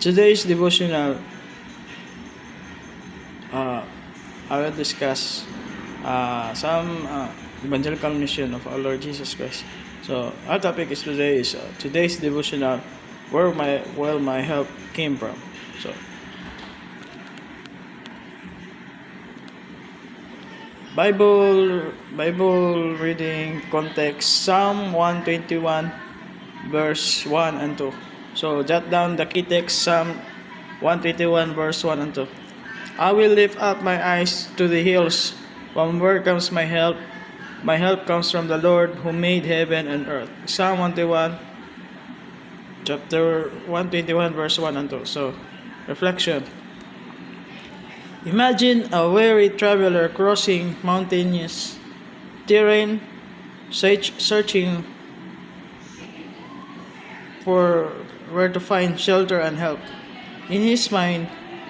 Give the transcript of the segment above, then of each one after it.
today's devotional, I will discuss some evangelical mission of our Lord Jesus Christ. So our topic is today's devotional, where my help came from. So Bible reading context, Psalm 121 verse 1 and 2. So jot down the key text, Psalm 121 verse 1 and 2. I will lift up my eyes to the hills. From where comes my help? My help comes from the Lord who made heaven and earth. Psalm 121, chapter 121 verse 1 and 2. So reflection. Imagine a weary traveler crossing mountainous terrain, searching for where to find shelter and help. In his mind,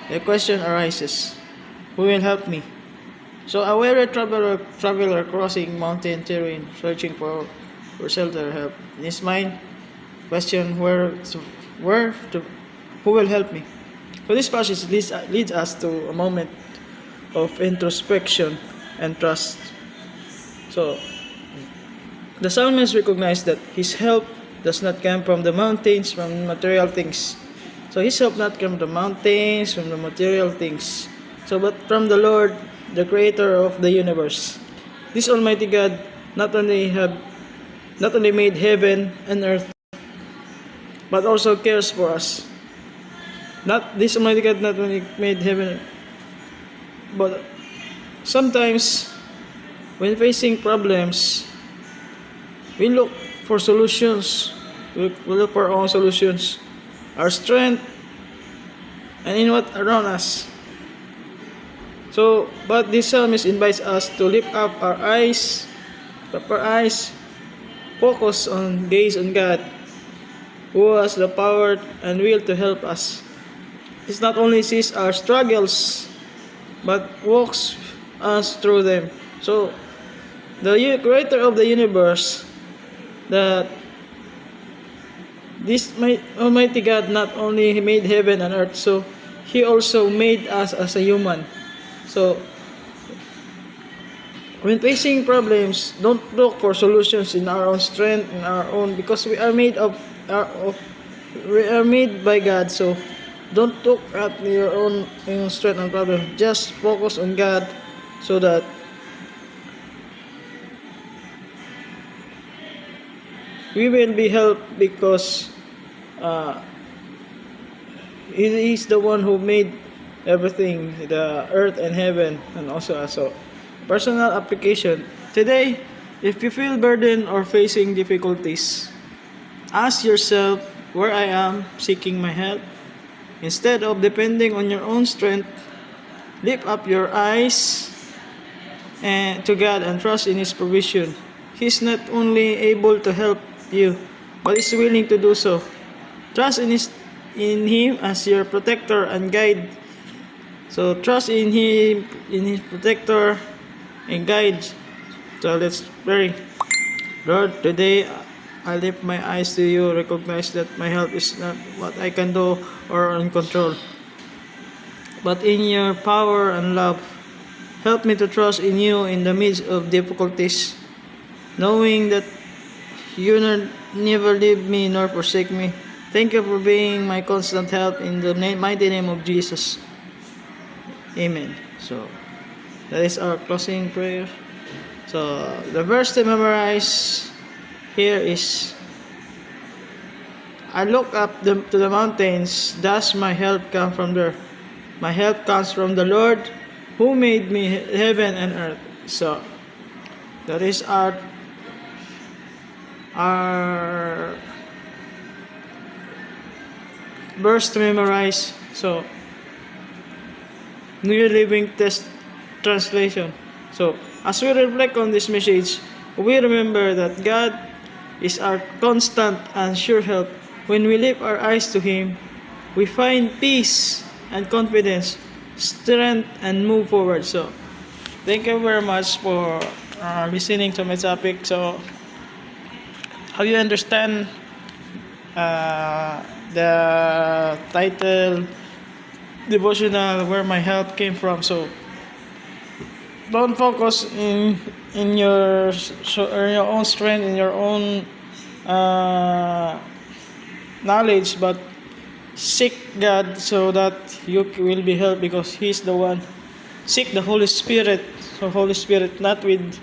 the question arises, who will help me? So a weary traveler crossing mountain terrain, searching for shelter and help. In his mind, question who will help me? So this passage leads us to a moment of introspection and trust. So the psalmist recognized that his help does not come from the mountains, from material things. So his help not come from the mountains, from the material things. So but from the Lord, the creator of the universe. This Almighty God not only made heaven and earth, but also cares for us. This Almighty God not only made heaven, but sometimes when facing problems, we look for solutions. We look for our own solutions, our strength, and in what around us. So, but this psalmist invites us to lift up our eyes, gaze on God, who has the power and will to help us. He not only sees our struggles, but walks us through them. So, the creator of the universe, that this Almighty God not only made heaven and earth, so He also made us as a human. So, when facing problems, don't look for solutions in our own strength, because we are made by God. So, don't look at your own strength and problem. Just focus on God, so that we will be helped, because He is the one who made everything, the earth and heaven, and also us. So, personal application. Today, if you feel burdened or facing difficulties, ask yourself, where I am seeking my help. Instead of depending on your own strength, lift up your eyes to God and trust in His provision. He's not only able to help you, but is willing to do so. Trust in Him as your protector and guide. So trust in Him, in His protector and guide. So let's pray. Lord, today I lift my eyes to You, recognize that my help is not what I can do or in control, but in Your power and love. Help me to trust in You in the midst of difficulties, knowing that You never leave me nor forsake me. Thank You for being my constant help, in the mighty name of Jesus. Amen. So that is our closing prayer. So the verse to memorize here is, I look up to the mountains, does my help come from there? My help comes from the Lord who made me heaven and earth. So that is our verse to memorize. So New Living Translation. So as we reflect on this message, we remember that God is our constant and sure help. When we lift our eyes to Him, we find peace and confidence, strength, and move forward. So, thank you very much for listening to my topic. So, how you understand the title devotional where my help came from. So don't focus in your in your own strength, in your own knowledge, but seek God so that you will be helped, because He's the one. Seek the Holy Spirit. So Holy Spirit, not with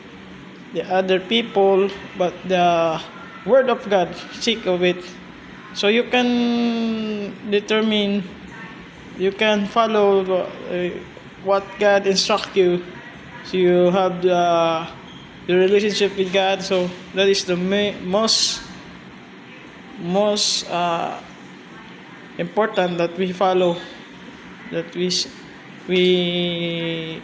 the other people, but the Word of God. Seek of it, so you can determine, you can follow what God instruct you. So you have the relationship with God. So that is the most important, that we follow, that we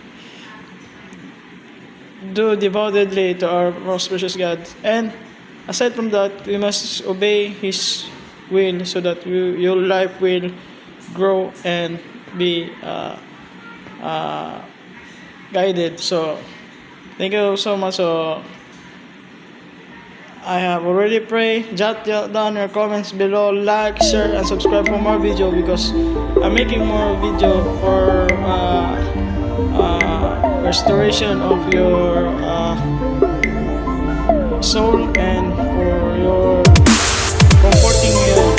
do devotedly to our most precious God. And aside from that, we must obey His will, so that your life will grow and be guided. So thank you so much. So I have already prayed. Jot down your comments below, like, share, and subscribe for more video, because I'm making more video for restoration of your soul, and for your comforting you.